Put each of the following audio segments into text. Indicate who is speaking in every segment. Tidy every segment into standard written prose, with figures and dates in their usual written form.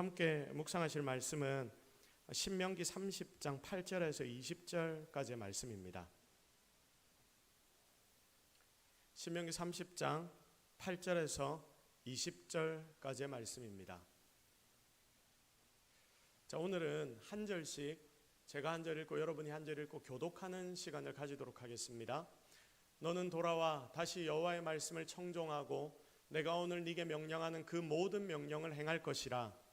Speaker 1: 함께 묵상하실 말씀은 신명기 30장 8절에서 20절까지의 말씀입니다. 신명기 30장 8절에서 20절까지의 말씀입니다. 자, 오늘은 한 절씩 제가 한 절 읽고 여러분이 한 절 읽고 교독하는 시간을 가지도록 하겠습니다. 너는 돌아와 다시 여호와의 말씀을 청종하고 내가 오늘 네게 명령하는 그 모든 명령을 행할 것이라.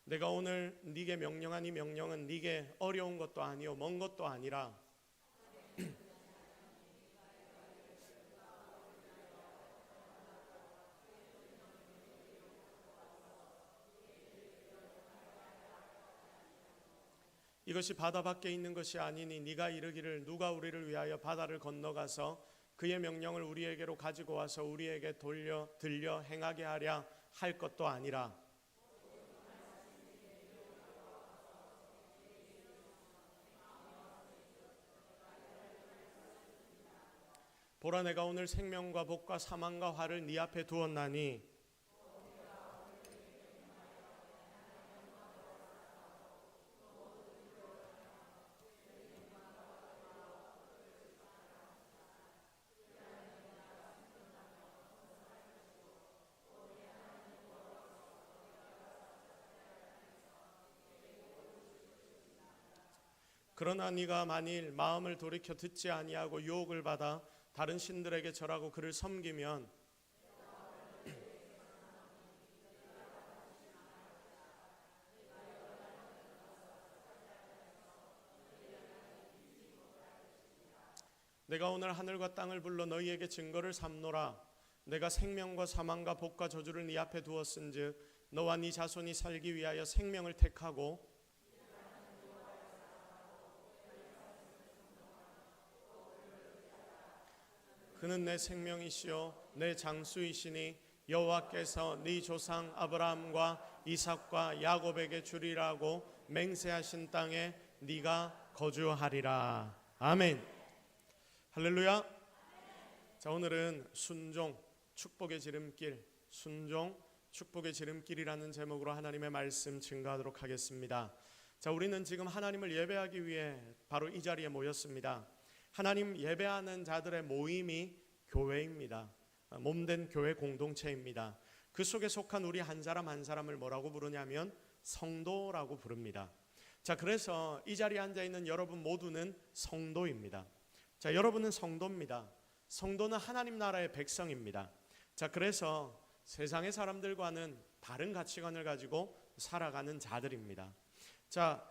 Speaker 1: 내가 오늘 네게 명령한 이 명령은 네게 어려운 것도 아니요 먼 것도 아니라 이것이 바다 밖에 있는 것이 아니니 네가 이르기를 누가 우리를 위하여 바다를 건너가서 그의 명령을 우리에게로 가지고 와서 우리에게 들려 행하게 하랴 할 것도 아니라. 보라, 내가 오늘 생명과 복과 사망과 화를 네 앞에 두었나니 그러나 네가 만일 마음을 돌이켜 듣지 아니하고 유혹을 받아 다른 신들에게 절하고 그를 섬기면 내가 오늘 하늘과 땅을 불러 너희에게 증거를 삼노라. 내가 생명과 사망과 복과 저주를 네 앞에 두었은즉 너와 네 자손이 살기 위하여 생명을 택하고 그는 내 생명이시요 내 장수이시니 여호와께서 네 조상 아브라함과 이삭과 야곱에게 주리라고 맹세하신 땅에 네가 거주하리라. 아멘. 할렐루야. 자, 오늘은 순종 축복의 지름길, 순종 축복의 지름길이라는 제목으로 하나님의 말씀 증거하도록 하겠습니다. 자, 우리는 지금 하나님을 예배하기 위해 바로 이 자리에 모였습니다. 하나님 예배하는 자들의 모임이 교회입니다. 몸된 교회 공동체입니다. 그 속에 속한 우리 한 사람 한 사람을 뭐라고 부르냐면 성도라고 부릅니다. 자, 그래서 이 자리에 앉아있는 여러분 모두는 성도입니다. 자, 여러분은 성도입니다. 성도는 하나님 나라의 백성입니다. 자, 그래서 세상의 사람들과는 다른 가치관을 가지고 살아가는 자들입니다. 자,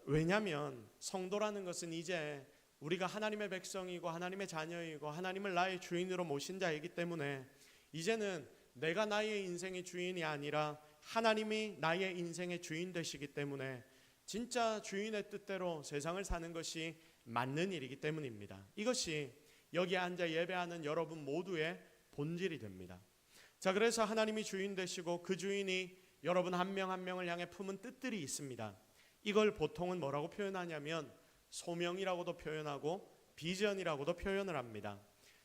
Speaker 1: 왜냐하면 성도라는 것은 이제 우리가 하나님의 백성이고 하나님의 자녀이고 하나님을 나의 주인으로 모신 자이기 때문에 이제는 내가 나의 인생의 주인이 아니라 하나님이 나의 인생의 주인 되시기 때문에 진짜 주인의 뜻대로 세상을 사는 것이 맞는 일이기 때문입니다. 이것이 여기 앉아 예배하는 여러분 모두의 본질이 됩니다. 자, 그래서 하나님이 주인 되시고 그 주인이 여러분 한 명 한 명을 향해 품은 뜻들이 있습니다. 이걸 보통은 뭐라고 표현하냐면 소명이라고도 표현하고 비전이라고도 표현을 합니다.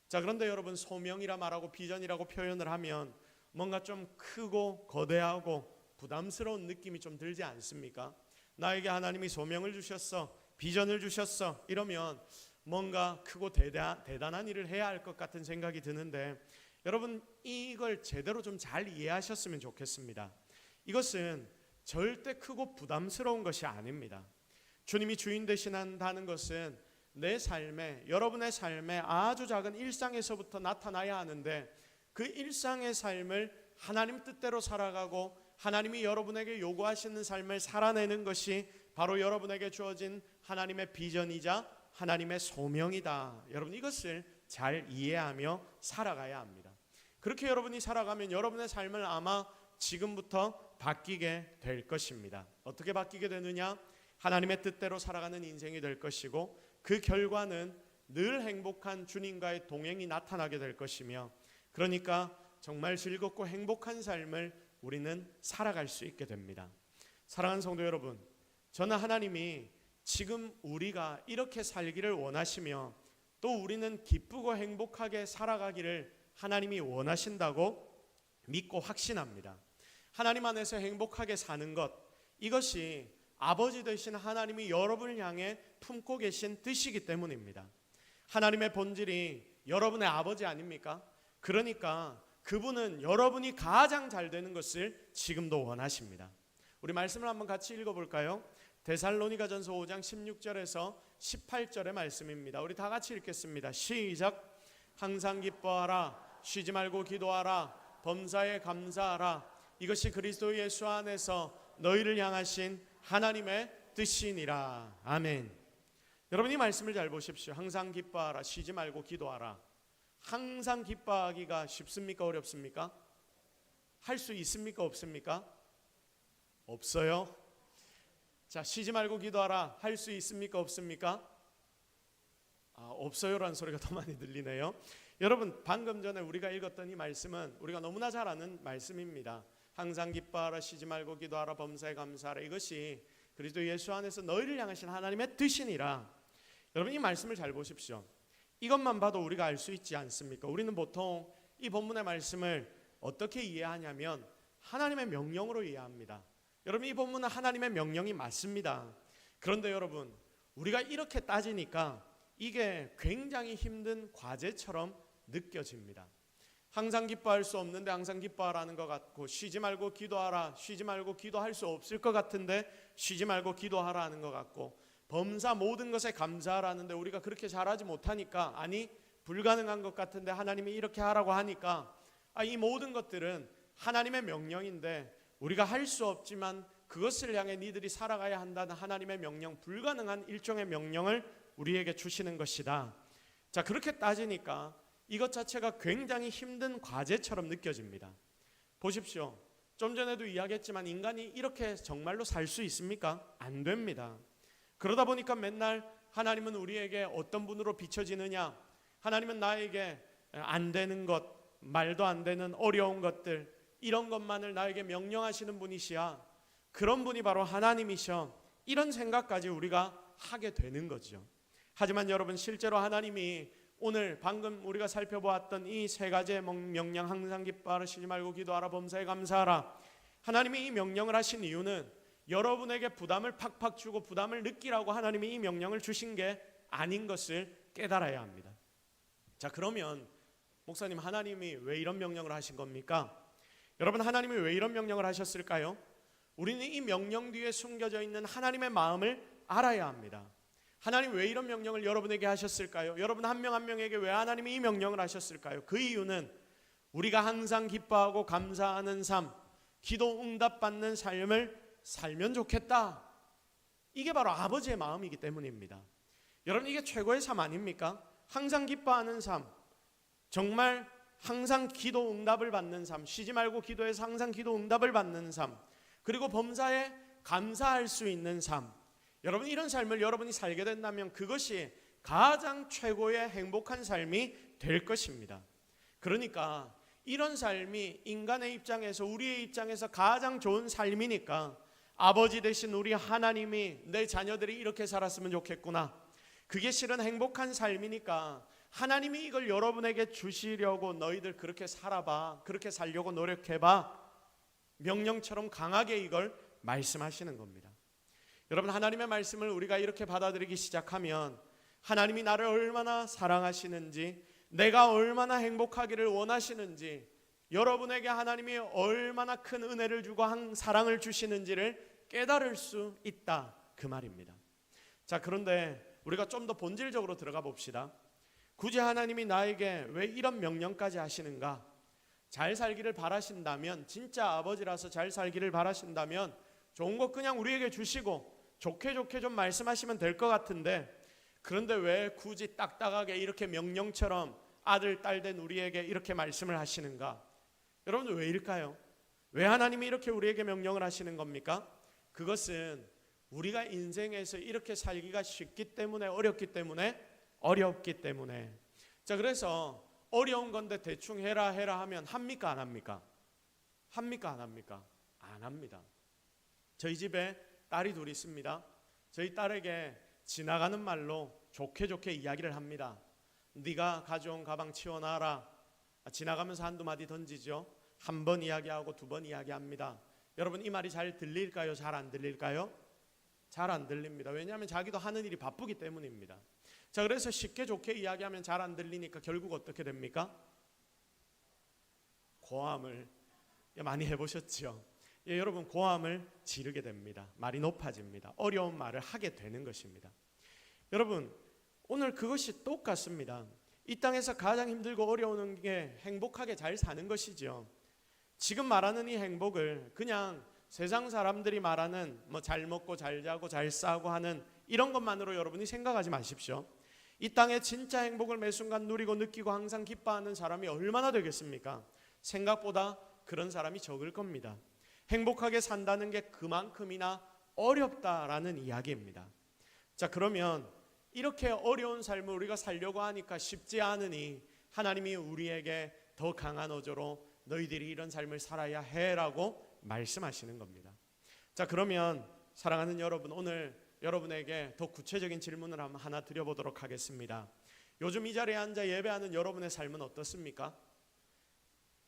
Speaker 1: 자, 그런데 여러분 소명이라 말하고 비전이라고 표현을 하면 뭔가 좀 크고 거대하고 부담스러운 느낌이 좀 들지 않습니까? 나에게 하나님이 소명을 주셨어, 비전을 주셨어 이러면 뭔가 크고 대단한 일을 해야 할 것 같은 생각이 드는데 여러분 이걸 제대로 좀 잘 이해하셨으면 좋겠습니다. 이것은 절대 크고 부담스러운 것이 아닙니다. 주님이 주인 되신다는 것은 내 삶에, 여러분의 삶에 아주 작은 일상에서부터 나타나야 하는데 그 일상의 삶을 하나님 뜻대로 살아가고 하나님이 여러분에게 요구하시는 삶을 살아내는 것이 바로 여러분에게 주어진 하나님의 비전이자 하나님의 소명이다. 여러분 이것을 잘 이해하며 살아가야 합니다. 그렇게 여러분이 살아가면 여러분의 삶을 아마 지금부터 바뀌게 될 것입니다. 어떻게 바뀌게 되느냐? 하나님의 뜻대로 살아가는 인생이 될 것이고, 그 결과는 늘 행복한 주님과의 동행이 나타나게 될 것이며, 그러니까 정말 즐겁고 행복한 삶을 우리는 살아갈 수 있게 됩니다. 사랑하는 성도 여러분, 저는 하나님이 지금 우리가 이렇게 살기를 원하시며 또 우리는 기쁘고 행복하게 살아가기를 하나님이 원하신다고 믿고 확신합니다. 하나님 안에서 행복하게 사는 것, 이것이 아버지 되신 하나님이 여러분을 향해 품고 계신 뜻이기 때문입니다. 하나님의 본질이 여러분의 아버지 아닙니까? 그러니까 그분은 여러분이 가장 잘 되는 것을 지금도 원하십니다. 우리 말씀을 한번 같이 읽어볼까요? 데살로니가전서 5장 16절에서 18절의 말씀입니다. 우리 다 같이 읽겠습니다. 시작. 항상 기뻐하라, 쉬지 말고 기도하라, 범사에 감사하라. 이것이 그리스도 예수 안에서 너희를 향하신 하나님의 뜻이니라. 아멘. 여러분, 이 말씀을 잘 보십시오. 항상 기뻐하라, 쉬지 말고 기도하라. 항상 기뻐하기가 쉽습니까? 어렵습니까? 할 수 있습니까? 없습니까? 없어요. 자, 쉬지 말고 기도하라. 할 수 있습니까? 없습니까? 없어요라는 소리가 더 많이 들리네요. 여러분, 방금 전에 우리가 읽었던 이 말씀은 우리가 너무나 잘 아는 말씀입니다. 항상 기뻐하라, 쉬지 말고 기도하라, 범사에 감사하라. 이것이 그리스도 예수 안에서 너희를 향하신 하나님의 뜻이니라. 여러분, 이 말씀을 잘 보십시오. 이것만 봐도 우리가 알 수 있지 않습니까? 우리는 보통 이 본문의 말씀을 어떻게 이해하냐면 하나님의 명령으로 이해합니다. 여러분, 이 본문은 하나님의 명령이 맞습니다. 그런데 여러분, 우리가 이렇게 따지니까 이게 굉장히 힘든 과제처럼 느껴집니다. 항상 기뻐할 수 없는데 항상 기뻐하라는 것 같고, 쉬지 말고 기도하라, 쉬지 말고 기도할 수 없을 것 같은데 쉬지 말고 기도하라는 것 같고, 범사 모든 것에 감사하라는데 우리가 그렇게 잘하지 못하니까, 아니 불가능한 것 같은데 하나님이 이렇게 하라고 하니까, 이 모든 것들은 하나님의 명령인데 우리가 할 수 없지만 그것을 향해 니들이 살아가야 한다는 하나님의 명령, 불가능한 일종의 명령을 우리에게 주시는 것이다. 자, 그렇게 따지니까 이것 자체가 굉장히 힘든 과제처럼 느껴집니다. 보십시오. 좀 전에도 이야기했지만 인간이 이렇게 정말로 살 수 있습니까? 안 됩니다. 그러다 보니까 맨날 하나님은 우리에게 어떤 분으로 비춰지느냐, 하나님은 나에게 안 되는 것, 말도 안 되는 어려운 것들, 이런 것만을 나에게 명령하시는 분이시야, 그런 분이 바로 하나님이셔, 이런 생각까지 우리가 하게 되는 거죠. 하지만 여러분, 실제로 하나님이 오늘 방금 우리가 살펴보았던 이 세 가지의 명령, 항상 기뻐하라, 쉬지 말고 기도하라, 범사에 감사하라, 하나님이 이 명령을 하신 이유는 여러분에게 부담을 팍팍 주고 부담을 느끼라고 하나님이 이 명령을 주신 게 아닌 것을 깨달아야 합니다. 자, 그러면 목사님, 하나님이 왜 이런 명령을 하신 겁니까? 여러분, 하나님이 왜 이런 명령을 하셨을까요? 우리는 이 명령 뒤에 숨겨져 있는 하나님의 마음을 알아야 합니다. 하나님 왜 이런 명령을 여러분에게 하셨을까요? 여러분 한 명 한 명에게 왜 하나님이 이 명령을 하셨을까요? 그 이유는 우리가 항상 기뻐하고 감사하는 삶, 기도 응답받는 삶을 살면 좋겠다. 이게 바로 아버지의 마음이기 때문입니다. 여러분, 이게 최고의 삶 아닙니까? 항상 기뻐하는 삶, 정말 항상 기도 응답을 받는 삶, 쉬지 말고 기도해서 항상 기도 응답을 받는 삶, 그리고 범사에 감사할 수 있는 삶. 여러분, 이런 삶을 여러분이 살게 된다면 그것이 가장 최고의 행복한 삶이 될 것입니다. 그러니까 이런 삶이 인간의 입장에서, 우리의 입장에서 가장 좋은 삶이니까 아버지 되신 우리 하나님이 내 자녀들이 이렇게 살았으면 좋겠구나, 그게 실은 행복한 삶이니까 하나님이 이걸 여러분에게 주시려고 너희들 그렇게 살아봐, 그렇게 살려고 노력해봐, 명령처럼 강하게 이걸 말씀하시는 겁니다. 여러분, 하나님의 말씀을 우리가 이렇게 받아들이기 시작하면 하나님이 나를 얼마나 사랑하시는지, 내가 얼마나 행복하기를 원하시는지, 여러분에게 하나님이 얼마나 큰 은혜를 주고 사랑을 주시는지를 깨달을 수 있다, 그 말입니다. 자, 그런데 우리가 좀 더 본질적으로 들어가 봅시다. 굳이 하나님이 나에게 왜 이런 명령까지 하시는가? 잘 살기를 바라신다면, 진짜 아버지라서 잘 살기를 바라신다면 좋은 것 그냥 우리에게 주시고 좋게 좀 말씀하시면 될 것 같은데, 그런데 왜 굳이 딱딱하게 이렇게 명령처럼 아들, 딸 된 우리에게 이렇게 말씀을 하시는가? 여러분, 왜일까요? 왜 하나님이 이렇게 우리에게 명령을 하시는 겁니까? 그것은 우리가 인생에서 이렇게 살기가 쉽기 때문에, 어렵기 때문에, 어렵기 때문에. 자, 그래서 어려운 건데 대충 해라 하면 합니까, 안 합니까? 합니까, 안 합니까? 안 합니다. 저희 집에 딸이 둘 있습니다. 저희 딸에게 지나가는 말로 좋게 이야기를 합니다. 네가 가져온 가방 치워놔라. 지나가면서 한두 마디 던지죠. 한 번 이야기하고 두 번 이야기합니다. 여러분, 이 말이 잘 들릴까요? 잘 안 들릴까요? 잘 안 들립니다. 왜냐하면 자기도 하는 일이 바쁘기 때문입니다. 자, 그래서 쉽게 좋게 이야기하면 잘 안 들리니까 결국 어떻게 됩니까? 고함을 많이 해보셨죠? 예, 여러분, 고함을 지르게 됩니다. 말이 높아집니다. 어려운 말을 하게 되는 것입니다. 여러분, 오늘 그것이 똑같습니다. 이 땅에서 가장 힘들고 어려운 게 행복하게 잘 사는 것이죠. 지금 말하는 이 행복을 그냥 세상 사람들이 말하는 잘 먹고 잘 자고 잘 싸고 하는 이런 것만으로 여러분이 생각하지 마십시오. 이 땅에 진짜 행복을 매 순간 누리고 느끼고 항상 기뻐하는 사람이 얼마나 되겠습니까? 생각보다 그런 사람이 적을 겁니다. 행복하게 산다는 게 그만큼이나 어렵다라는 이야기입니다. 자, 그러면 이렇게 어려운 삶을 우리가 살려고 하니까 쉽지 않으니 하나님이 우리에게 더 강한 어조로 너희들이 이런 삶을 살아야 해라고 말씀하시는 겁니다. 자, 그러면 사랑하는 여러분, 오늘 여러분에게 더 구체적인 질문을 하나 드려보도록 하겠습니다. 요즘 이 자리에 앉아 예배하는 여러분의 삶은 어떻습니까?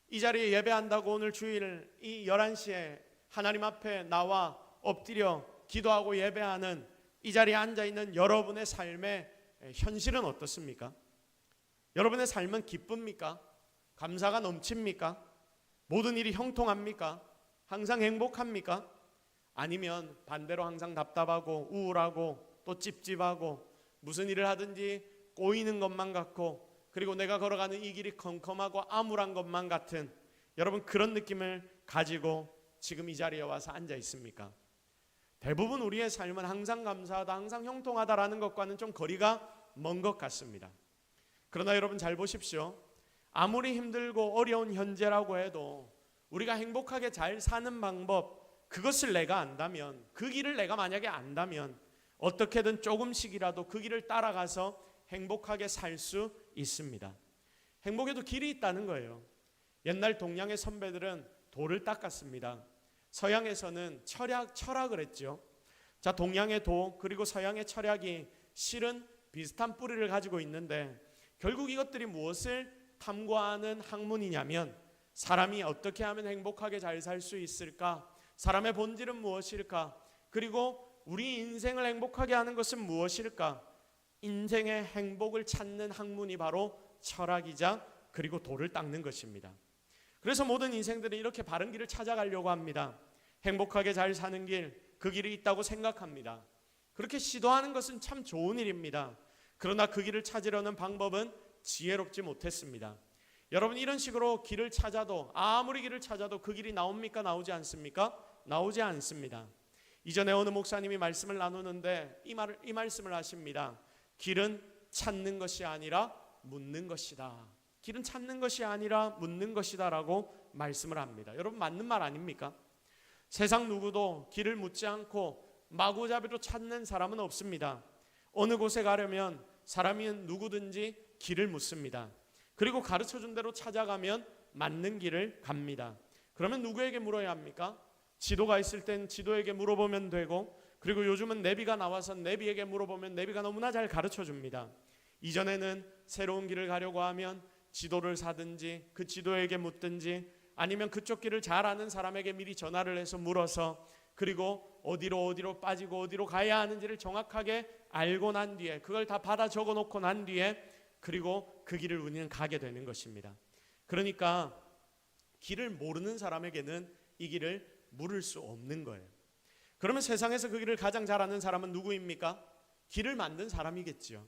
Speaker 1: 이 자리에 예배한다고 오늘 주일 이 11시에 하나님 앞에 나와 엎드려 기도하고 예배하는 이 자리에 앉아있는 여러분의 삶의 현실은 어떻습니까? 여러분의 삶은 기쁩니까? 감사가 넘칩니까? 모든 일이 형통합니까? 항상 행복합니까? 아니면 반대로 항상 답답하고 우울하고 또 찝찝하고 무슨 일을 하든지 꼬이는 것만 같고, 그리고 내가 걸어가는 이 길이 컴컴하고 암울한 것만 같은, 여러분, 그런 느낌을 가지고 지금 이 자리에 와서 앉아 있습니까? 대부분 우리의 삶은 항상 감사하다, 항상 형통하다라는 것과는 좀 거리가 먼 것 같습니다. 그러나 여러분, 잘 보십시오. 아무리 힘들고 어려운 현재라고 해도 우리가 행복하게 잘 사는 방법, 그것을 내가 안다면, 그 길을 내가 만약에 안다면 어떻게든 조금씩이라도 그 길을 따라가서 행복하게 살 수 있습니다. 행복에도 길이 있다는 거예요. 옛날 동양의 선배들은 돌을 닦았습니다. 서양에서는 철학을 했죠. 자, 동양의 도 그리고 서양의 철학이 실은 비슷한 뿌리를 가지고 있는데, 결국 이것들이 무엇을 탐구하는 학문이냐면, 사람이 어떻게 하면 행복하게 잘 살 수 있을까? 사람의 본질은 무엇일까? 그리고 우리 인생을 행복하게 하는 것은 무엇일까? 인생의 행복을 찾는 학문이 바로 철학이자 그리고 돌을 닦는 것입니다. 그래서 모든 인생들이 이렇게 바른 길을 찾아가려고 합니다. 행복하게 잘 사는 길, 그 길이 있다고 생각합니다. 그렇게 시도하는 것은 참 좋은 일입니다. 그러나 그 길을 찾으려는 방법은 지혜롭지 못했습니다. 여러분, 이런 식으로 길을 찾아도, 아무리 길을 찾아도 그 길이 나옵니까? 나오지 않습니까? 나오지 않습니다. 이전에 어느 목사님이 말씀을 나누는데 이 말씀을 하십니다. 길은 찾는 것이 아니라 묻는 것이다. 길은 찾는 것이 아니라 묻는 것이다 라고 말씀을 합니다. 여러분, 맞는 말 아닙니까? 세상 누구도 길을 묻지 않고 마구잡이로 찾는 사람은 없습니다. 어느 곳에 가려면 사람이 누구든지 길을 묻습니다. 그리고 가르쳐준 대로 찾아가면 맞는 길을 갑니다. 그러면 누구에게 물어야 합니까? 지도가 있을 땐 지도에게 물어보면 되고, 그리고 요즘은 내비가 나와서 내비에게 물어보면 내비가 너무나 잘 가르쳐줍니다. 이전에는 새로운 길을 가려고 하면 지도를 사든지 그 지도에게 묻든지, 아니면 그쪽 길을 잘 아는 사람에게 미리 전화를 해서 물어서, 그리고 어디로 빠지고 어디로 가야 하는지를 정확하게 알고 난 뒤에, 그걸 다 받아 적어 놓고 난 뒤에, 그리고 그 길을 우리는 가게 되는 것입니다. 그러니까 길을 모르는 사람에게는 이 길을 물을 수 없는 거예요. 그러면 세상에서 그 길을 가장 잘 아는 사람은 누구입니까? 길을 만든 사람이겠죠.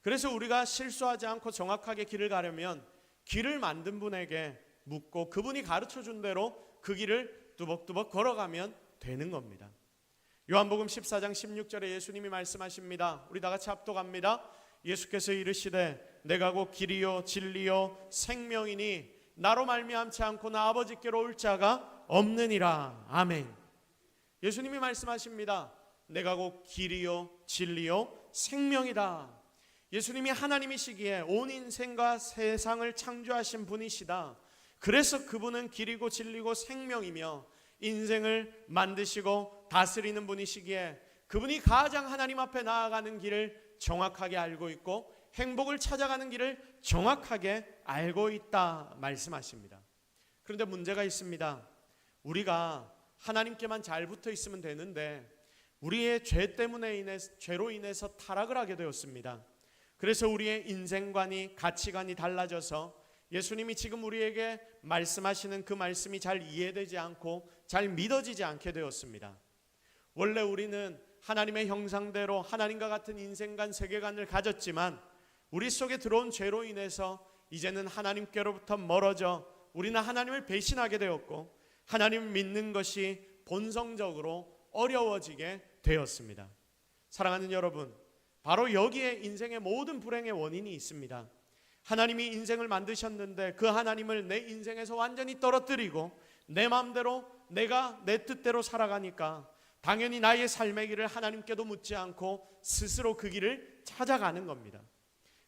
Speaker 1: 그래서 우리가 실수하지 않고 정확하게 길을 가려면 길을 만든 분에게 묻고 그분이 가르쳐준 대로 그 길을 뚜벅뚜벅 걸어가면 되는 겁니다. 요한복음 14장 16절에 예수님이 말씀하십니다. 우리 다 같이 합독합니다. 예수께서 이르시되 내가 곧 길이요 진리요 생명이니 나로 말미암지 않고 나 아버지께로 올 자가 없느니라. 아멘. 예수님이 말씀하십니다. 내가 곧 길이요 진리요 생명이다. 예수님이 하나님이시기에 온 인생과 세상을 창조하신 분이시다. 그래서 그분은 길이고 진리고 생명이며 인생을 만드시고 다스리는 분이시기에 그분이 가장 하나님 앞에 나아가는 길을 정확하게 알고 있고 행복을 찾아가는 길을 정확하게 알고 있다 말씀하십니다. 그런데 문제가 있습니다. 우리가 하나님께만 잘 붙어 있으면 되는데 우리의 죄로 인해서 타락을 하게 되었습니다. 그래서 우리의 인생관이 가치관이 달라져서 예수님이 지금 우리에게 말씀하시는 그 말씀이 잘 이해되지 않고 잘 믿어지지 않게 되었습니다. 원래 우리는 하나님의 형상대로 하나님과 같은 인생관 세계관을 가졌지만 우리 속에 들어온 죄로 인해서 이제는 하나님께로부터 멀어져 우리는 하나님을 배신하게 되었고 하나님을 믿는 것이 본성적으로 어려워지게 되었습니다. 사랑하는 여러분, 바로 여기에 인생의 모든 불행의 원인이 있습니다. 하나님이 인생을 만드셨는데 그 하나님을 내 인생에서 완전히 떨어뜨리고 내 마음대로 내가 내 뜻대로 살아가니까 당연히 나의 삶의 길을 하나님께도 묻지 않고 스스로 그 길을 찾아가는 겁니다.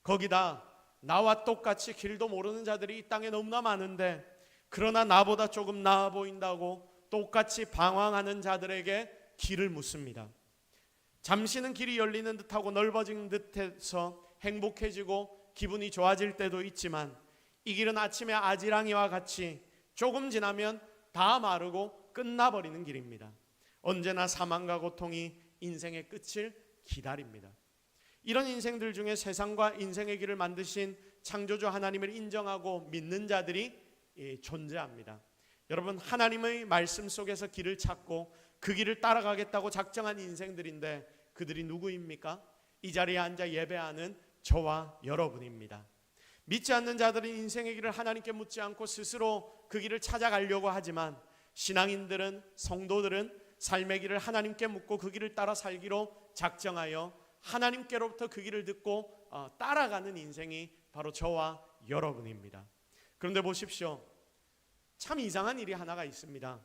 Speaker 1: 거기다 나와 똑같이 길도 모르는 자들이 이 땅에 너무나 많은데 그러나 나보다 조금 나아 보인다고 똑같이 방황하는 자들에게 길을 묻습니다. 잠시는 길이 열리는 듯하고 넓어진 듯해서 행복해지고 기분이 좋아질 때도 있지만 이 길은 아침에 아지랑이와 같이 조금 지나면 다 마르고 끝나버리는 길입니다. 언제나 사망과 고통이 인생의 끝을 기다립니다. 이런 인생들 중에 세상과 인생의 길을 만드신 창조주 하나님을 인정하고 믿는 자들이 존재합니다. 여러분, 하나님의 말씀 속에서 길을 찾고 그 길을 따라가겠다고 작정한 인생들인데 그들이 누구입니까? 이 자리에 앉아 예배하는 저와 여러분입니다. 믿지 않는 자들은 인생의 길을 하나님께 묻지 않고 스스로 그 길을 찾아가려고 하지만 신앙인들은, 성도들은 삶의 길을 하나님께 묻고 그 길을 따라 살기로 작정하여 하나님께로부터 그 길을 듣고 따라가는 인생이 바로 저와 여러분입니다. 그런데 보십시오. 참 이상한 일이 하나가 있습니다.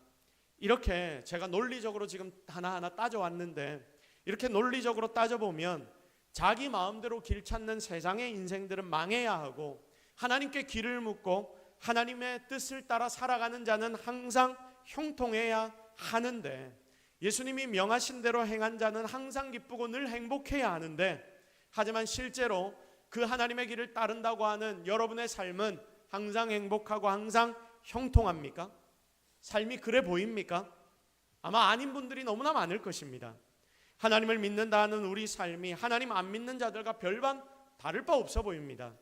Speaker 1: 이렇게 제가 논리적으로 지금 하나하나 따져왔는데 이렇게 논리적으로 따져보면 자기 마음대로 길 찾는 세상의 인생들은 망해야 하고 하나님께 길을 묻고 하나님의 뜻을 따라 살아가는 자는 항상 형통해야 하는데 예수님이 명하신 대로 행한 자는 항상 기쁘고 늘 행복해야 하는데 하지만 실제로 그 하나님의 길을 따른다고 하는 여러분의 삶은 항상 행복하고 항상 형통합니까? 삶이 그래 보입니까? 아마 아닌 분들이 너무나 많을 것입니다. 하나님을 믿는다 하는 우리 삶이 하나님 안 믿는 자들과 별반 다를 바 없어 보입니다.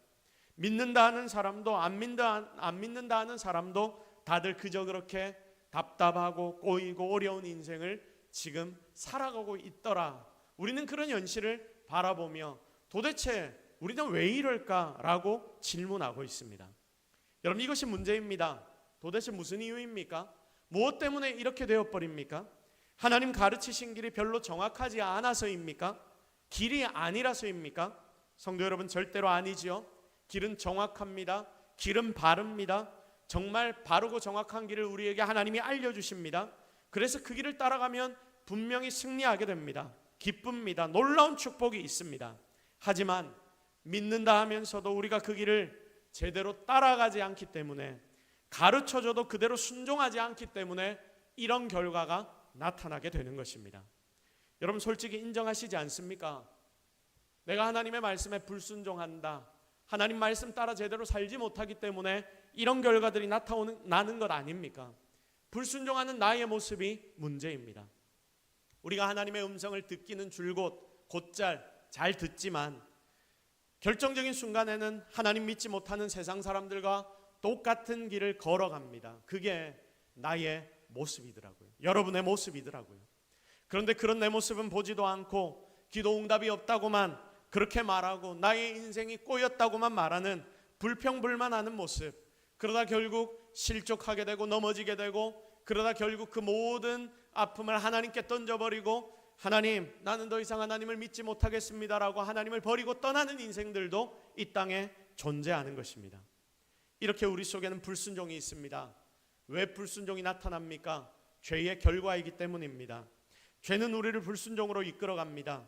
Speaker 1: 믿는다 하는 사람도 안 믿는다 하는 사람도 다들 그저 그렇게 답답하고 꼬이고 어려운 인생을 지금 살아가고 있더라. 우리는 그런 현실을 바라보며 도대체 우리는 왜 이럴까라고 질문하고 있습니다. 여러분, 이것이 문제입니다. 도대체 무슨 이유입니까? 무엇 때문에 이렇게 되어버립니까? 하나님 가르치신 길이 별로 정확하지 않아서입니까? 길이 아니라서입니까? 성도 여러분, 절대로 아니지요. 길은 정확합니다. 길은 바릅니다. 정말 바르고 정확한 길을 우리에게 하나님이 알려주십니다. 그래서 그 길을 따라가면 분명히 승리하게 됩니다. 기쁩니다. 놀라운 축복이 있습니다. 하지만 믿는다 하면서도 우리가 그 길을 제대로 따라가지 않기 때문에 가르쳐줘도 그대로 순종하지 않기 때문에 이런 결과가 나타나게 되는 것입니다. 여러분, 솔직히 인정하시지 않습니까? 내가 하나님의 말씀에 불순종한다, 하나님 말씀 따라 제대로 살지 못하기 때문에 이런 결과들이 나는 것 아닙니까? 불순종하는 나의 모습이 문제입니다. 우리가 하나님의 음성을 듣기는 줄곧 곧잘 잘 듣지만 결정적인 순간에는 하나님 믿지 못하는 세상 사람들과 똑같은 길을 걸어갑니다. 그게 나의 모습이더라고요. 여러분의 모습이더라고요. 그런데 그런 내 모습은 보지도 않고 기도 응답이 없다고만 그렇게 말하고 나의 인생이 꼬였다고만 말하는 불평불만하는 모습, 그러다 결국 실족하게 되고 넘어지게 되고 그러다 결국 그 모든 아픔을 하나님께 던져버리고 하나님, 나는 더 이상 하나님을 믿지 못하겠습니다라고 하나님을 버리고 떠나는 인생들도 이 땅에 존재하는 것입니다. 이렇게 우리 속에는 불순종이 있습니다. 왜 불순종이 나타납니까? 죄의 결과이기 때문입니다. 죄는 우리를 불순종으로 이끌어갑니다.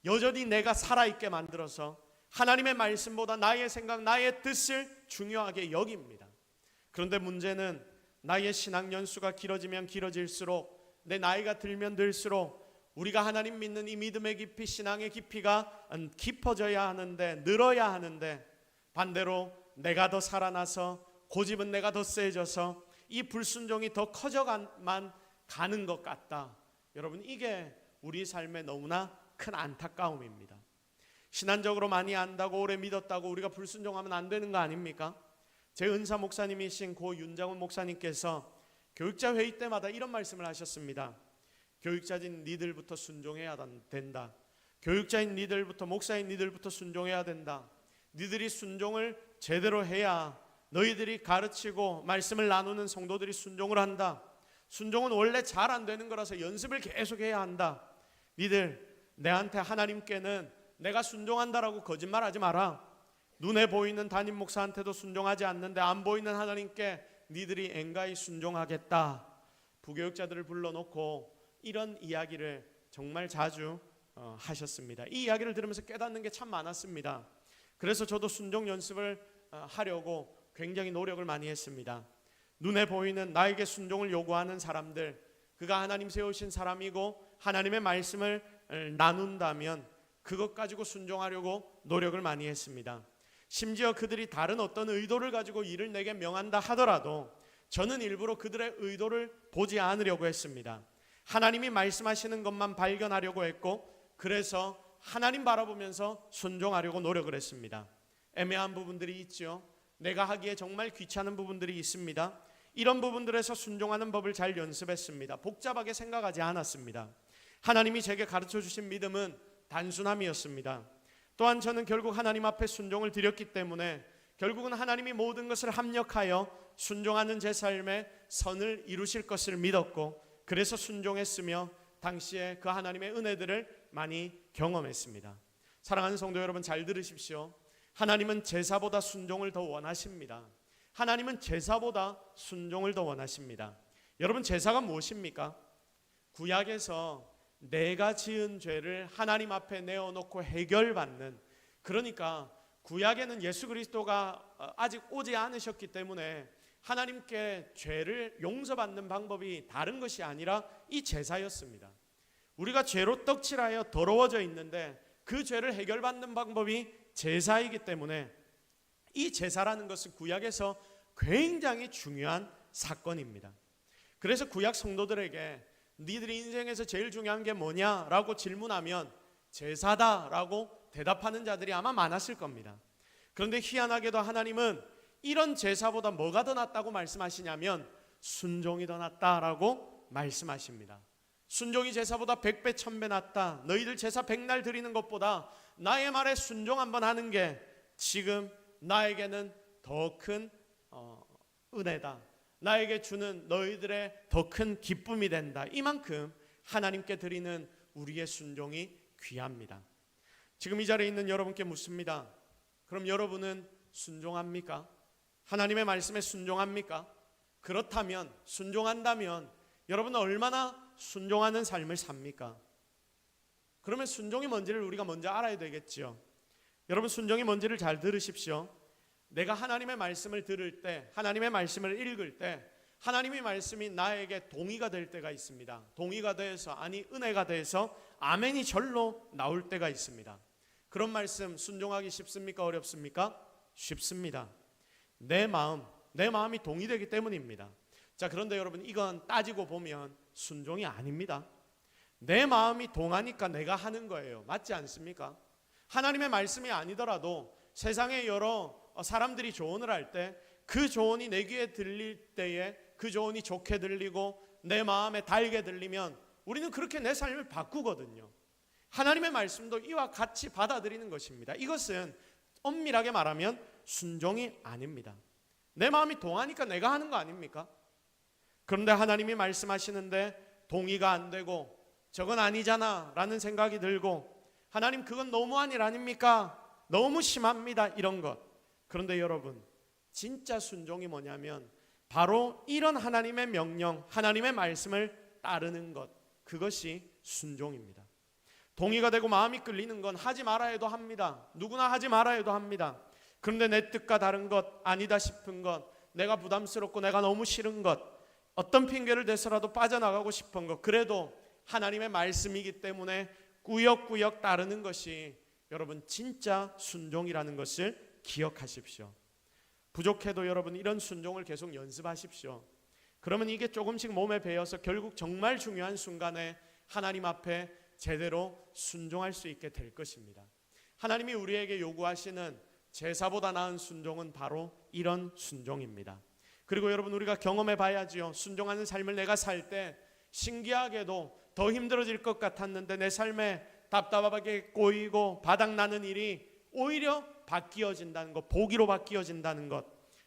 Speaker 1: 여전히 내가 살아있게 만들어서 하나님의 말씀보다 나의 생각, 나의 뜻을 중요하게 여깁니다. 그런데 문제는 나의 신앙 연수가 길어지면 길어질수록, 내 나이가 들면 들수록 우리가 하나님 믿는 이 믿음의 깊이, 신앙의 깊이가 깊어져야 하는데, 늘어야 하는데, 반대로 내가 더 살아나서, 고집은 내가 더 세져서 이 불순종이 더 커져만 가는 것 같다. 여러분, 이게 우리 삶의 너무나 큰 안타까움입니다. 신앙적으로 많이 안다고 오래 믿었다고 우리가 불순종하면 안 되는 거 아닙니까? 제 은사 목사님이신 고 윤장훈 목사님께서 교육자 회의 때마다 이런 말씀을 하셨습니다. 교육자인 니들부터 순종해야 된다. 교육자인 니들부터, 목사인 니들부터 순종해야 된다. 니들이 순종을 제대로 해야 너희들이 가르치고 말씀을 나누는 성도들이 순종을 한다. 순종은 원래 잘 안 되는 거라서 연습을 계속해야 한다. 니들, 내한테, 하나님께는 내가 순종한다라고 거짓말하지 마라. 눈에 보이는 담임 목사한테도 순종하지 않는데 안 보이는 하나님께 니들이 앵가히 순종하겠다. 부교육자들을 불러놓고 이런 이야기를 정말 자주 하셨습니다. 이 이야기를 들으면서 깨닫는 게 참 많았습니다. 그래서 저도 순종 연습을 하려고 굉장히 노력을 많이 했습니다. 눈에 보이는 나에게 순종을 요구하는 사람들, 그가 하나님 세우신 사람이고 하나님의 말씀을 나눈다면 그것 가지고 순종하려고 노력을 많이 했습니다. 심지어 그들이 다른 어떤 의도를 가지고 일을 내게 명한다 하더라도 저는 일부러 그들의 의도를 보지 않으려고 했습니다. 하나님이 말씀하시는 것만 발견하려고 했고, 그래서 하나님 바라보면서 순종하려고 노력을 했습니다. 애매한 부분들이 있죠. 내가 하기에 정말 귀찮은 부분들이 있습니다. 이런 부분들에서 순종하는 법을 잘 연습했습니다. 복잡하게 생각하지 않았습니다. 하나님이 제게 가르쳐 주신 믿음은 단순함이었습니다. 또한 저는 결국 하나님 앞에 순종을 드렸기 때문에 결국은 하나님이 모든 것을 합력하여 순종하는 제 삶에 선을 이루실 것을 믿었고, 그래서 순종했으며 당시에 그 하나님의 은혜들을 많이 경험했습니다. 사랑하는 성도 여러분, 잘 들으십시오. 하나님은 제사보다 순종을 더 원하십니다. 하나님은 제사보다 순종을 더 원하십니다. 여러분, 제사가 무엇입니까? 구약에서 내가 지은 죄를 하나님 앞에 내어놓고 해결받는, 그러니까 구약에는 예수 그리스도가 아직 오지 않으셨기 때문에 하나님께 죄를 용서받는 방법이 다른 것이 아니라 이 제사였습니다. 우리가 죄로 떡칠하여 더러워져 있는데 그 죄를 해결받는 방법이 제사이기 때문에 이 제사라는 것은 구약에서 굉장히 중요한 사건입니다. 그래서 구약 성도들에게 니들이 인생에서 제일 중요한 게 뭐냐라고 질문하면 제사다라고 대답하는 자들이 아마 많았을 겁니다. 그런데 희한하게도 하나님은 이런 제사보다 뭐가 더 낫다고 말씀하시냐면 순종이 더 낫다라고 말씀하십니다. 순종이 제사보다 100배 1000배 낫다. 너희들 제사 100날 드리는 것보다 나의 말에 순종 한번 하는 게 지금 나에게는 더 큰 은혜다. 나에게 주는 너희들의 더 큰 기쁨이 된다. 이만큼 하나님께 드리는 우리의 순종이 귀합니다. 지금 이 자리에 있는 여러분께 묻습니다. 그럼 여러분은 순종합니까? 하나님의 말씀에 순종합니까? 그렇다면, 순종한다면 여러분은 얼마나 순종하는 삶을 삽니까? 그러면 순종이 뭔지를 우리가 먼저 알아야 되겠죠. 여러분, 순종이 뭔지를 잘 들으십시오. 내가 하나님의 말씀을 들을 때, 하나님의 말씀을 읽을 때 하나님의 말씀이 나에게 동의가 될 때가 있습니다. 동의가 돼서, 아니 은혜가 돼서 아멘이 절로 나올 때가 있습니다. 그런 말씀 순종하기 쉽습니까? 어렵습니까? 쉽습니다. 내 마음이 동의되기 때문입니다. 자, 그런데 여러분, 이건 따지고 보면 순종이 아닙니다. 내 마음이 동하니까 내가 하는 거예요. 맞지 않습니까? 하나님의 말씀이 아니더라도 세상의 여러 사람들이 조언을 할 때 그 조언이 내 귀에 들릴 때에 그 조언이 좋게 들리고 내 마음에 달게 들리면 우리는 그렇게 내 삶을 바꾸거든요. 하나님의 말씀도 이와 같이 받아들이는 것입니다. 이것은 엄밀하게 말하면 순종이 아닙니다. 내 마음이 동하니까 내가 하는 거 아닙니까? 그런데 하나님이 말씀하시는데 동의가 안 되고 저건 아니잖아 라는 생각이 들고, 하나님 그건 너무한 일 아닙니까? 너무 심합니다, 이런 것. 그런데 여러분, 진짜 순종이 뭐냐면 바로 이런 하나님의 명령, 하나님의 말씀을 따르는 것, 그것이 순종입니다. 동의가 되고 마음이 끌리는 건 하지 말아 해도 합니다. 누구나 하지 말아 해도 합니다. 그런데 내 뜻과 다른 것, 아니다 싶은 것, 내가 부담스럽고 내가 너무 싫은 것, 어떤 핑계를 대서라도 빠져나가고 싶은 것, 그래도 하나님의 말씀이기 때문에 꾸역꾸역 따르는 것이 여러분 진짜 순종이라는 것을 기억하십시오. 부족해도 여러분 이런 순종을 계속 연습하십시오. 그러면 이게 조금씩 몸에 배어서 결국 정말 중요한 순간에 하나님 앞에 제대로 순종할 수 있게 될 것입니다. 하나님이 우리에게 요구하시는 제사보다 나은 순종은 바로 이런 순종입니다. 그리고 여러분, 우리가 경험해 봐야지요. 순종하는 삶을 내가 살 때 신기하게도 더 힘들어질 것 같았는데 내 삶에 답답하게 꼬이고 바닥나는 일이 오히려 바뀌어진다는 것, 보기로 바뀌어진다는 것,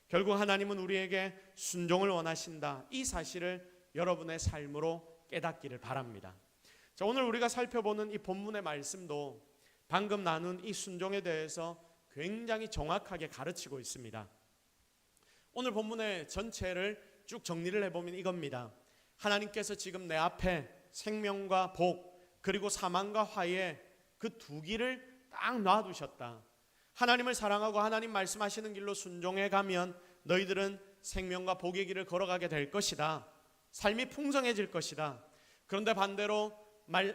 Speaker 1: 결국 하나님은 우리에게 순종을 원하신다, 이 사실을 여러분의 삶으로 깨닫기를 바랍니다. 자, 오늘 우리가 살펴보는 이 본문의 말씀도 방금 나눈 이 순종에 대해서 굉장히 정확하게 가르치고 있습니다. 오늘 본문의 전체를 쭉 정리를 해보면 이겁니다. 하나님께서 지금 내 앞에 생명과 복, 그리고 사망과 화해, 그 두 길을 딱 놔두셨다. 하나님을 사랑하고 하나님 말씀하시는 길로 순종해 가면 너희들은 생명과 복의 길을 걸어가게 될 것이다. 삶이 풍성해질 것이다. 그런데 반대로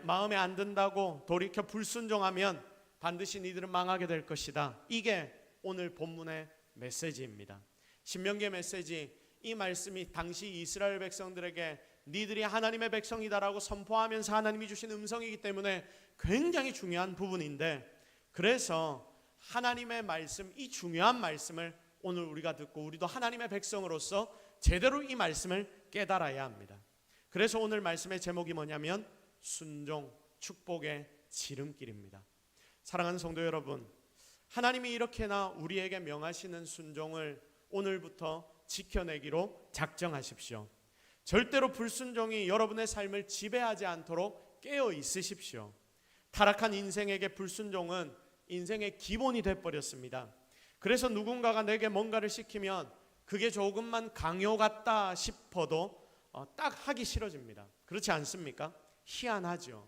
Speaker 1: 마음에 안 든다고 돌이켜 불순종하면 반드시 니들은 망하게 될 것이다. 이게 오늘 본문의 메시지입니다. 신명기의 메시지, 이 말씀이 당시 이스라엘 백성들에게 니들이 하나님의 백성이다라고 선포하면서 하나님이 주신 음성이기 때문에 굉장히 중요한 부분인데, 그래서 하나님의 말씀, 이 중요한 말씀을 오늘 우리가 듣고 우리도 하나님의 백성으로서 제대로 이 말씀을 깨달아야 합니다. 그래서 오늘 말씀의 제목이 뭐냐면 순종, 축복의 지름길입니다. 사랑하는 성도 여러분, 하나님이 이렇게나 우리에게 명하시는 순종을 오늘부터 지켜내기로 작정하십시오. 절대로 불순종이 여러분의 삶을 지배하지 않도록 깨어 있으십시오. 타락한 인생에게 불순종은 인생의 기본이 되어버렸습니다. 그래서 누군가가 내게 뭔가를 시키면 그게 조금만 강요 같다 싶어도 딱 하기 싫어집니다. 그렇지 않습니까? 희한하죠.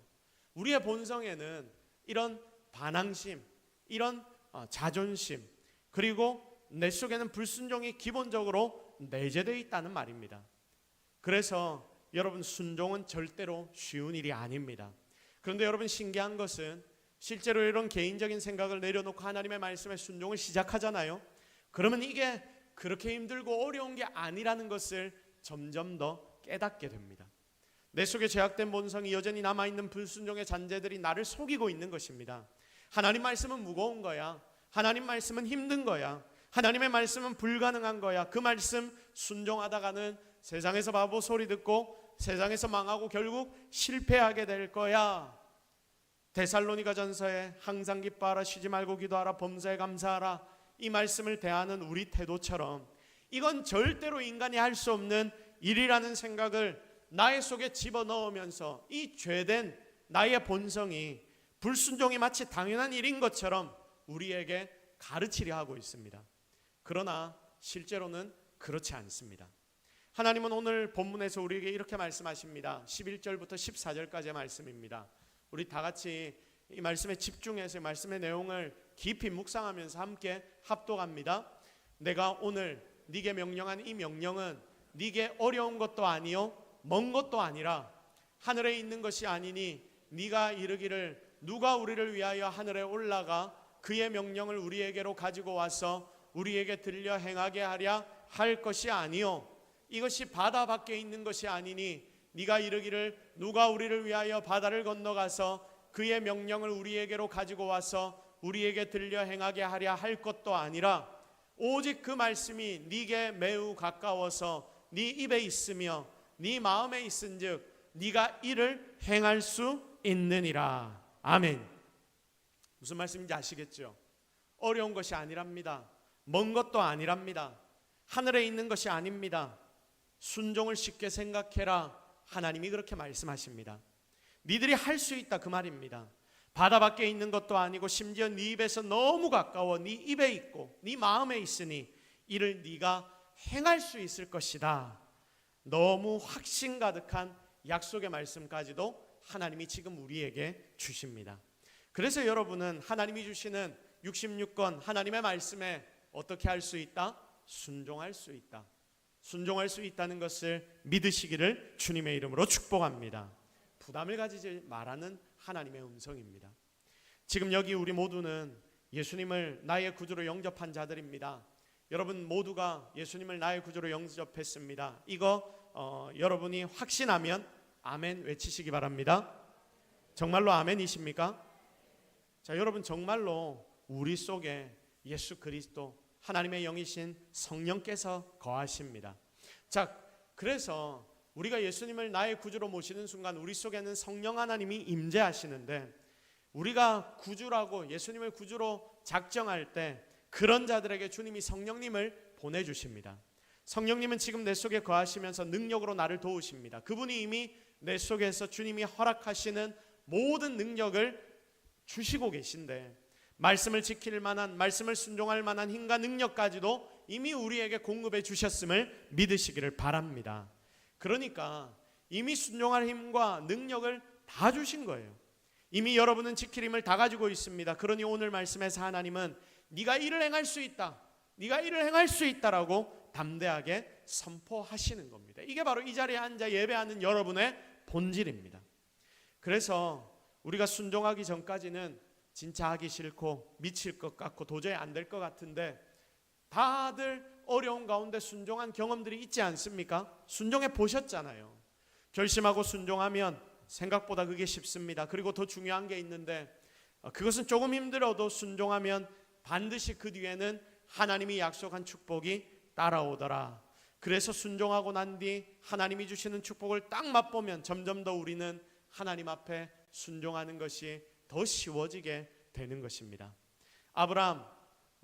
Speaker 1: 우리의 본성에는 이런 반항심, 이런 자존심, 그리고 내 속에는 불순종이 기본적으로 내재되어 있다는 말입니다. 그래서 여러분, 순종은 절대로 쉬운 일이 아닙니다. 그런데 여러분, 신기한 것은 실제로 이런 개인적인 생각을 내려놓고 하나님의 말씀에 순종을 시작하잖아요. 그러면 이게 그렇게 힘들고 어려운 게 아니라는 것을 점점 더 깨닫게 됩니다. 내 속에 죄악된 본성이 여전히 남아있는 불순종의 잔재들이 나를 속이고 있는 것입니다. 하나님 말씀은 무거운 거야. 하나님 말씀은 힘든 거야. 하나님의 말씀은 불가능한 거야. 그 말씀 순종하다가는 세상에서 바보 소리 듣고 세상에서 망하고 결국 실패하게 될 거야. 데살로니가 전서에 항상 기뻐하라, 쉬지 말고 기도하라, 범사에 감사하라, 이 말씀을 대하는 우리 태도처럼 이건 절대로 인간이 할 수 없는 일이라는 생각을 나의 속에 집어넣으면서 이 죄된 나의 본성이 불순종이 마치 당연한 일인 것처럼 우리에게 가르치려 하고 있습니다. 그러나 실제로는 그렇지 않습니다. 하나님은 오늘 본문에서 우리에게 이렇게 말씀하십니다. 11절부터 14절까지의 말씀입니다. 우리 다 같이 이 말씀에 집중해서 말씀의 내용을 깊이 묵상하면서 함께 합독합니다. 내가 오늘 네게 명령한 이 명령은 네게 어려운 것도 아니요 먼 것도 아니라 하늘에 있는 것이 아니니 네가 이르기를 누가 우리를 위하여 하늘에 올라가 그의 명령을 우리에게로 가지고 와서 우리에게 들려 행하게 하랴 할 것이 아니요 이것이 바다 밖에 있는 것이 아니니 네가 이르기를 누가 우리를 위하여 바다를 건너가서 그의 명령을 우리에게로 가지고 와서 우리에게 들려 행하게 하랴 할 것도 아니라 오직 그 말씀이 네게 매우 가까워서 네 입에 있으며 네 마음에 있은즉 네가 이를 행할 수 있느니라. 아멘. 무슨 말씀인지 아시겠죠? 어려운 것이 아니랍니다. 먼 것도 아니랍니다. 하늘에 있는 것이 아닙니다. 순종을 쉽게 생각해라. 하나님이 그렇게 말씀하십니다. 니들이 할 수 있다 그 말입니다. 바다 밖에 있는 것도 아니고 심지어 네 입에서 너무 가까워 네 입에 있고 네 마음에 있으니 이를 네가 행할 수 있을 것이다. 너무 확신 가득한 약속의 말씀까지도 하나님이 지금 우리에게 주십니다. 그래서 여러분은 하나님이 주시는 66권 하나님의 말씀에 어떻게 할 수 있다? 순종할 수 있다. 순종할 수 있다는 것을 믿으시기를 주님의 이름으로 축복합니다. 부담을 가지지 말라는 하나님의 음성입니다. 지금 여기 우리 모두는 예수님을 나의 구주로 영접한 자들입니다. 여러분 모두가 예수님을 나의 구주로 영접했습니다. 이거 여러분이 확신하면 아멘 외치시기 바랍니다. 정말로 아멘이십니까? 자, 여러분 정말로 우리 속에 예수 그리스도 하나님의 영이신 성령께서 거하십니다. 자, 그래서 우리가 예수님을 나의 구주로 모시는 순간 우리 속에는 성령 하나님이 임재하시는데, 우리가 구주라고 예수님을 구주로 작정할 때 그런 자들에게 주님이 성령님을 보내주십니다. 성령님은 지금 내 속에 거하시면서 능력으로 나를 도우십니다. 그분이 이미 내 속에서 주님이 허락하시는 모든 능력을 주시고 계신데, 말씀을 지킬 만한, 말씀을 순종할 만한 힘과 능력까지도 이미 우리에게 공급해 주셨음을 믿으시기를 바랍니다. 그러니까 이미 순종할 힘과 능력을 다 주신 거예요. 이미 여러분은 지킬 힘을 다 가지고 있습니다. 그러니 오늘 말씀에서 하나님은 네가 이를 행할 수 있다, 네가 이를 행할 수 있다라고 담대하게 선포하시는 겁니다. 이게 바로 이 자리에 앉아 예배하는 여러분의 본질입니다. 그래서 우리가 순종하기 전까지는 진짜 하기 싫고 미칠 것 같고 도저히 안 될 것 같은데, 다들 어려운 가운데 순종한 경험들이 있지 않습니까? 순종해 보셨잖아요. 결심하고 순종하면 생각보다 그게 쉽습니다. 그리고 더 중요한 게 있는데, 그것은 조금 힘들어도 순종하면 반드시 그 뒤에는 하나님이 약속한 축복이 따라오더라. 그래서 순종하고 난 뒤 하나님이 주시는 축복을 딱 맛보면 점점 더 우리는 하나님 앞에 순종하는 것이 더 쉬워지게 되는 것입니다. 아브라함,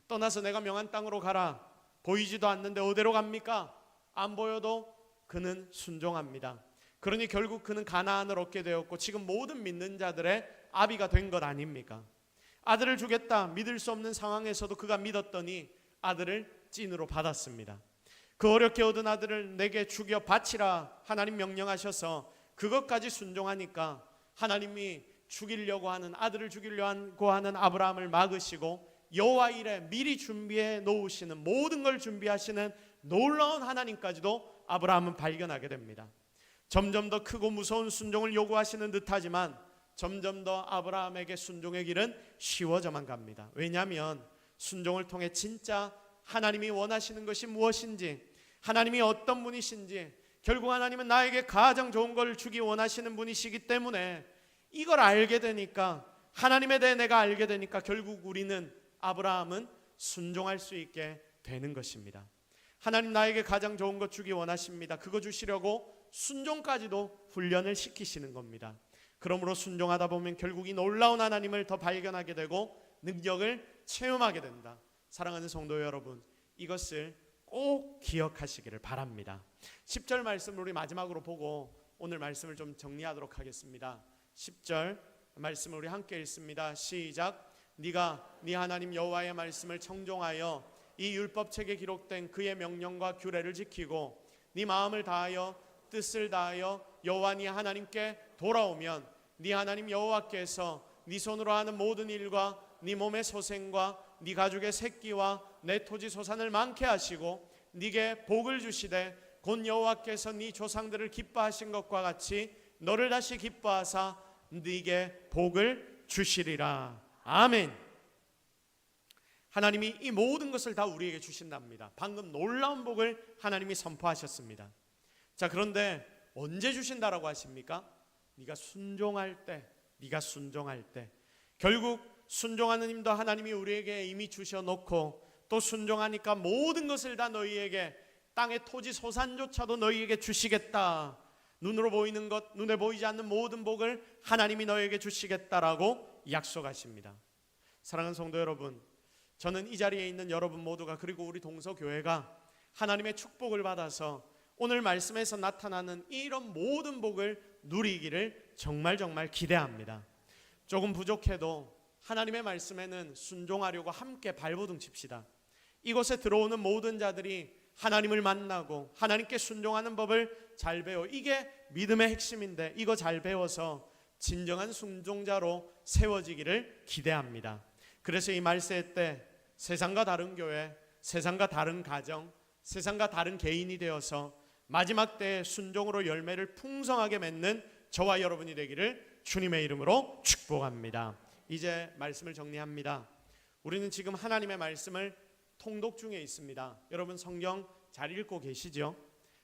Speaker 1: 떠나서 내가 명한 땅으로 가라. 보이지도 않는데 어디로 갑니까? 안 보여도 그는 순종합니다. 그러니 결국 그는 가나안을 얻게 되었고 지금 모든 믿는 자들의 아비가 된 것 아닙니까? 아들을 주겠다 믿을 수 없는 상황에서도 그가 믿었더니 아들을 찐으로 받았습니다. 그 어렵게 얻은 아들을 내게 죽여 바치라 하나님 명령하셔서 그것까지 순종하니까 하나님이 죽이려고 하는, 아들을 죽이려고 하는 아브라함을 막으시고 여호와 일에 미리 준비해 놓으시는, 모든 걸 준비하시는 놀라운 하나님까지도 아브라함은 발견하게 됩니다. 점점 더 크고 무서운 순종을 요구하시는 듯하지만 점점 더 아브라함에게 순종의 길은 쉬워져만 갑니다. 왜냐하면 순종을 통해 진짜 하나님이 원하시는 것이 무엇인지, 하나님이 어떤 분이신지, 결국 하나님은 나에게 가장 좋은 걸 주기 원하시는 분이시기 때문에 이걸 알게 되니까, 하나님에 대해 내가 알게 되니까 결국 우리는, 아브라함은 순종할 수 있게 되는 것입니다. 하나님 나에게 가장 좋은 것 주기 원하십니다. 그거 주시려고 순종까지도 훈련을 시키시는 겁니다. 그러므로 순종하다 보면 결국 이 놀라운 하나님을 더 발견하게 되고 능력을 체험하게 된다. 사랑하는 성도 여러분, 이것을 꼭 기억하시기를 바랍니다. 10절 말씀을 우리 마지막으로 보고 오늘 말씀을 좀 정리하도록 하겠습니다. 10절 말씀을 우리 함께 읽습니다. 시작. 네가 네 하나님 여호와의 말씀을 청종하여 이 율법책에 기록된 그의 명령과 규례를 지키고 네 마음을 다하여 뜻을 다하여 여호와 네 하나님께 돌아오면 네 하나님 여호와께서 네 손으로 하는 모든 일과 네 몸의 소생과 네 가죽의 새끼와 내 토지 소산을 많게 하시고 네게 복을 주시되 곧 여호와께서 네 조상들을 기뻐하신 것과 같이 너를 다시 기뻐하사 네게 복을 주시리라. 아멘. 하나님이 이 모든 것을 다 우리에게 주신답니다. 방금 놀라운 복을 하나님이 선포하셨습니다. 자, 그런데 언제 주신다라고 하십니까? 네가 순종할 때, 네가 순종할 때. 결국 순종하는 힘도 하나님이 우리에게 이미 주셔놓고 또 순종하니까 모든 것을 다 너희에게, 땅의 토지 소산조차도 너희에게 주시겠다. 눈으로 보이는 것, 눈에 보이지 않는 모든 복을 하나님이 너희에게 주시겠다라고 약속하십니다. 사랑하는 성도 여러분, 저는 이 자리에 있는 여러분 모두가, 그리고 우리 동서교회가 하나님의 축복을 받아서 오늘 말씀에서 나타나는 이런 모든 복을 누리기를 정말 기대합니다. 조금 부족해도 하나님의 말씀에는 순종하려고 함께 발버둥 칩시다. 이곳에 들어오는 모든 자들이 하나님을 만나고 하나님께 순종하는 법을 잘 배워, 이게 믿음의 핵심인데 이거 잘 배워서 진정한 순종자로 세워지기를 기대합니다. 그래서 이 말세 때 세상과 다른 교회, 세상과 다른 가정, 세상과 다른 개인이 되어서 마지막 때의 순종으로 열매를 풍성하게 맺는 저와 여러분이 되기를 주님의 이름으로 축복합니다. 이제 말씀을 정리합니다. 우리는 지금 하나님의 말씀을 통독 중에 있습니다. 여러분 성경 잘 읽고 계시죠?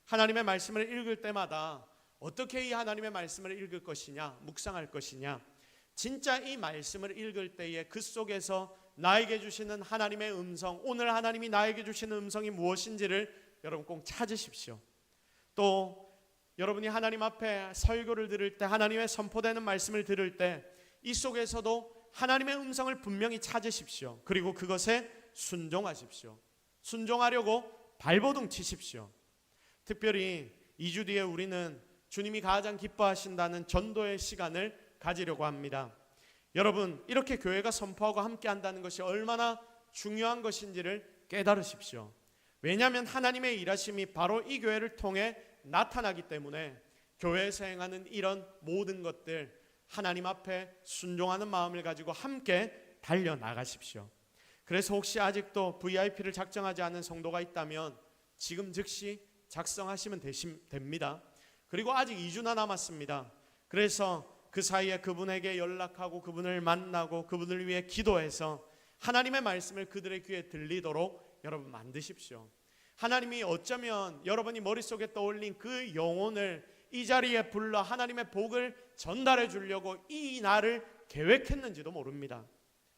Speaker 1: 하나님의 말씀을 읽을 때마다 어떻게 이 하나님의 말씀을 읽을 것이냐, 묵상할 것이냐, 진짜 이 말씀을 읽을 때에 그 속에서 나에게 주시는 하나님의 음성, 오늘 하나님이 나에게 주시는 음성이 무엇인지를 여러분 꼭 찾으십시오. 또 여러분이 하나님 앞에 설교를 들을 때, 하나님의 선포되는 말씀을 들을 때 이 속에서도 하나님의 음성을 분명히 찾으십시오. 그리고 그것에 순종하십시오. 순종하려고 발버둥 치십시오. 특별히 2주 뒤에 우리는 주님이 가장 기뻐하신다는 전도의 시간을 가지려고 합니다. 여러분, 이렇게 교회가 선포하고 함께 한다는 것이 얼마나 중요한 것인지를 깨달으십시오. 왜냐하면 하나님의 일하심이 바로 이 교회를 통해 나타나기 때문에 교회에서 행하는 이런 모든 것들, 하나님 앞에 순종하는 마음을 가지고 함께 달려나가십시오. 그래서 혹시 아직도 VIP를 작정하지 않은 성도가 있다면 지금 즉시 작성하시면 됩니다. 그리고 아직 2주나 남았습니다. 그래서 그 사이에 그분에게 연락하고 그분을 만나고 그분을 위해 기도해서 하나님의 말씀을 그들의 귀에 들리도록 여러분 만드십시오. 하나님이 어쩌면 여러분이 머릿속에 떠올린 그 영혼을 이 자리에 불러 하나님의 복을 전달해 주려고 이 날을 계획했는지도 모릅니다.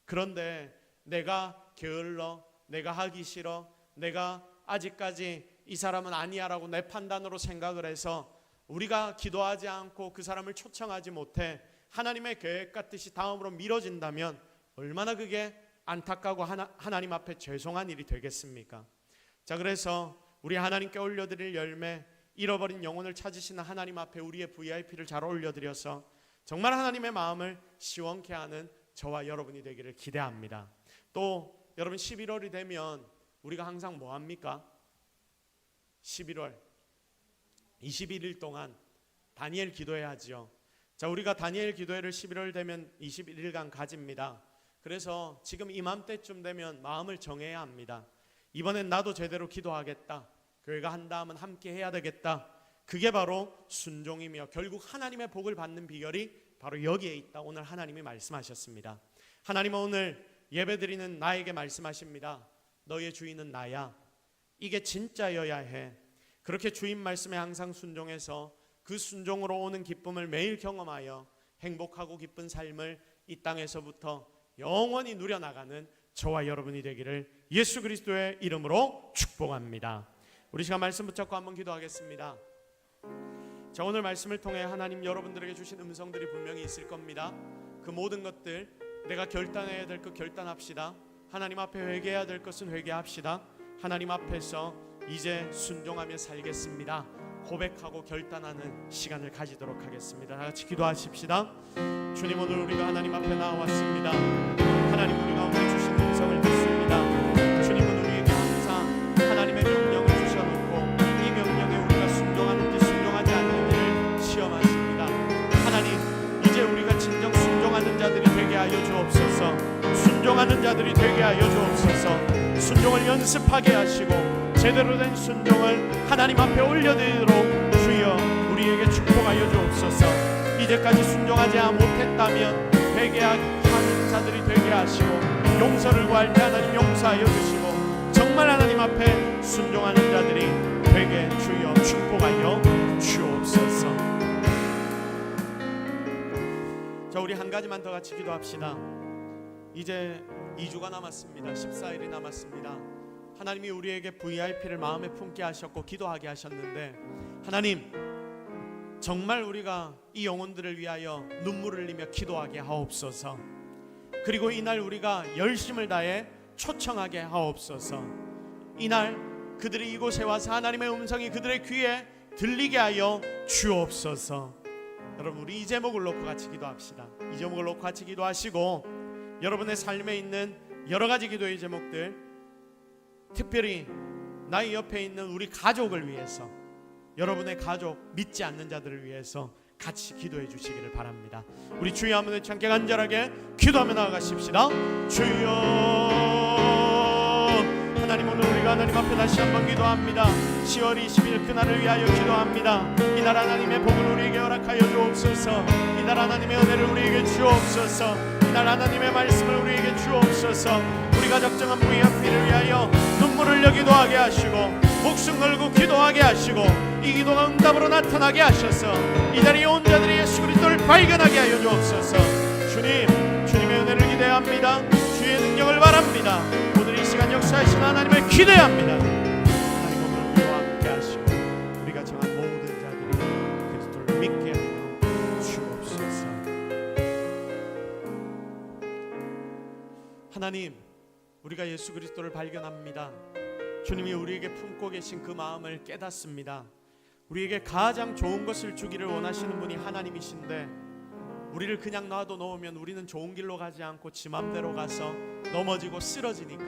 Speaker 1: 그런데 내가 게을러, 내가 하기 싫어, 내가 아직까지 이 사람은 아니야라고 내 판단으로 생각을 해서 우리가 기도하지 않고 그 사람을 초청하지 못해 하나님의 계획 같듯이 다음으로 미뤄진다면 얼마나 그게 안타까고 하나님 앞에 죄송한 일이 되겠습니까? 자, 그래서 우리 하나님께 올려드릴 열매, 잃어버린 영혼을 찾으시는 하나님 앞에 우리의 VIP를 잘 올려드려서 정말 하나님의 마음을 시원케 하는 저와 여러분이 되기를 기대합니다. 또 여러분 11월이 되면 우리가 항상 뭐 합니까? 11월 21일 동안 다니엘 기도회하지요. 자, 우리가 다니엘 기도회를 11월 되면 21일간 가집니다. 그래서 지금 이맘때쯤 되면 마음을 정해야 합니다. 이번엔 나도 제대로 기도하겠다. 교회가 한다 하면 함께 해야 되겠다. 그게 바로 순종이며 결국 하나님의 복을 받는 비결이 바로 여기에 있다. 오늘 하나님이 말씀하셨습니다. 하나님은 오늘 예배드리는 나에게 말씀하십니다. 너의 주인은 나야. 이게 진짜여야 해. 그렇게 주인 말씀에 항상 순종해서 그 순종으로 오는 기쁨을 매일 경험하여 행복하고 기쁜 삶을 이 땅에서부터 영원히 누려나가는 저와 여러분이 되기를 예수 그리스도의 이름으로 축복합니다. 우리 시간 말씀 붙잡고 한번 기도하겠습니다. 자, 오늘 말씀을 통해 하나님 여러분들에게 주신 음성들이 분명히 있을 겁니다. 그 모든 것들 내가 결단해야 될 것 결단합시다. 하나님 앞에 회개해야 될 것은 회개합시다. 하나님 앞에서 이제 순종하며 살겠습니다. 고백하고 결단하는 시간을 가지도록 하겠습니다. 다 같이 기도하십시다. 주님, 오늘 우리가 하나님 앞에 나왔습니다. 하나님, 우리 가운데 주신 음성을 듣습니다. 주님은 우리에게 항상 하나님의 명령을 주셔놓고 이 명령에 우리가 순종하는지 순종하지 않는지를 시험하십니다. 하나님, 이제 우리가 진정 순종하는 자들이 되게 하여 주옵소서. 순종하는 자들이 되게 하여 주옵소서. 순종을 연습하게 하시고 제대로 된 순종을 하나님 앞에 올려드리도록 주여 우리에게 축복하여 주옵소서. 이제까지 순종하지 못했다면 회개하는 자들이 되게 하시고 용서를 구할 때 하나님 용서하여 주시고 정말 하나님 앞에 순종하는 자들이 되게 주여 축복하여 주옵소서. 자, 우리 한 가지만 더 같이 기도합시다. 이제 2주가 남았습니다. 14일이 남았습니다. 하나님이 우리에게 VIP를 마음에 품게 하셨고 기도하게 하셨는데 하나님, 정말 우리가 이 영혼들을 위하여 눈물을 흘리며 기도하게 하옵소서. 그리고 이날 우리가 열심을 다해 초청하게 하옵소서. 이날 그들이 이곳에 와서 하나님의 음성이 그들의 귀에 들리게 하여 주옵소서. 여러분 우리 이 제목을 놓고 같이 기도합시다. 이 제목을 놓고 같이 기도하시고 여러분의 삶에 있는 여러 가지 기도의 제목들, 특별히 나의 옆에 있는 우리 가족을 위해서, 여러분의 가족, 믿지 않는 자들을 위해서 같이 기도해 주시기를 바랍니다. 우리 주여 한번 함께 간절하게 기도하며 나아가십시다. 주여, 하나님 오늘 우리가 하나님 앞에 다시 한번 기도합니다. 10월 20일 그날을 위하여 기도합니다. 이날 하나님의 복을 우리에게 허락하여 주옵소서. 이날 하나님의 은혜를 우리에게 주옵소서. 이날 하나님의 말씀을 우리에게 주옵소서. 우리가 적정한 부위와 피를 위하여 눈물을 흘려 기도하게 하시고 목숨 걸고 기도하게 하시고 이 기도가 응답으로 나타나게 하셔서 이 자리에 온 자들이 예수 그리스도를 발견하게 하여 주옵소서. 주님, 주님의 은혜를 기대합니다. 주의 능력을 바랍니다. 오늘 이 시간 역사하시는 하나님을 기대합니다. 하나님 오늘 우리와 함께 하시고 우리가 정한 모든 자들이 그리스도를 믿게 하여 주옵소서. 하나님, 우리가 예수 그리스도를 발견합니다. 주님이 우리에게 품고 계신 그 마음을 깨닫습니다. 우리에게 가장 좋은 것을 주기를 원하시는 분이 하나님이신데 우리를 그냥 놔둬 놓으면 우리는 좋은 길로 가지 않고 지 맘대로 가서 넘어지고 쓰러지니까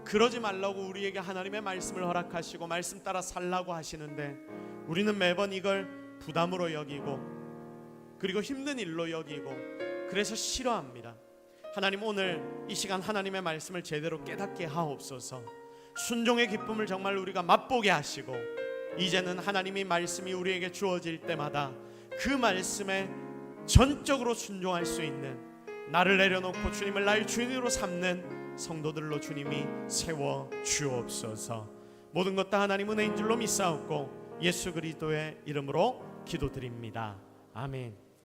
Speaker 1: 그러지 말라고 우리에게 하나님의 말씀을 허락하시고 말씀 따라 살라고 하시는데 우리는 매번 이걸 부담으로 여기고 그리고 힘든 일로 여기고 그래서 싫어합니다. 하나님 오늘 이 시간 하나님의 말씀을 제대로 깨닫게 하옵소서. 순종의 기쁨을 정말 우리가 맛보게 하시고 이제는 하나님의 말씀이 우리에게 주어질 때마다 그 말씀에 전적으로 순종할 수 있는, 나를 내려놓고 주님을 나의 주인으로 삼는 성도들로 주님이 세워 주옵소서. 모든 것 다 하나님 은혜인 줄로 믿사옵고 예수 그리스도의 이름으로 기도드립니다. 아멘.